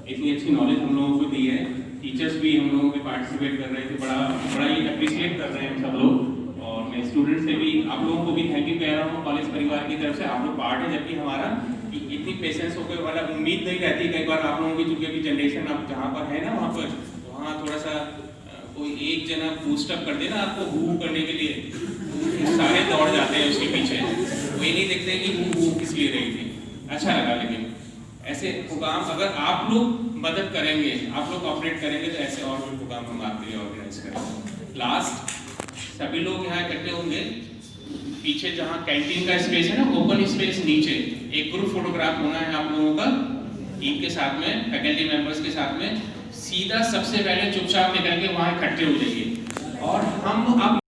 इतनी अच्छी नॉलेज हम लोगों को दी है। टीचर्स भी हम लोगों के पार्टिसिपेट कर रहे थे, बड़ा ही अप्रिशिएट कर रहे हैं हम सब लोग। और मैं स्टूडेंट से भी, आप लोगों को भी थैंक यू कह रहा हूँ कॉलेज परिवार की तरफ से। आप लोग पार्ट है जबकि हमारा कि इतनी पेशेंस होकर वाला उम्मीद नहीं रहती कई बार आप लोगों की, चूंकि अभी जनरेशन आप जहाँ पर है ना वहाँ थोड़ा सा कोई एक जना बूस्टअप कर देना आपको हू करने के लिए, तो सारे दौड़ जाते हैं उसके पीछे, वही नहीं देखते कि हू किस लिए रही थी। अच्छा लगा। लेकिन ऐसे प्रोग्राम अगर आप लोग मदद करेंगे, आप लोग ऑपरेट करेंगे, तो ऐसे और भी प्रोग्राम हम आपके लिए ऑर्गेनाइज करेंगे। लास्ट सभी लोग यहाँ इकट्ठे होंगे, पीछे जहाँ कैंटीन का स्पेस है ना, ओपन स्पेस, नीचे एक ग्रुप फोटोग्राफ होना है आप लोगों का टीम के साथ में, फैकल्टी मेंबर्स के साथ में। सीधा सबसे पहले चुपचाप निकल के वहाँ इकट्ठे हो जाइए और हम अब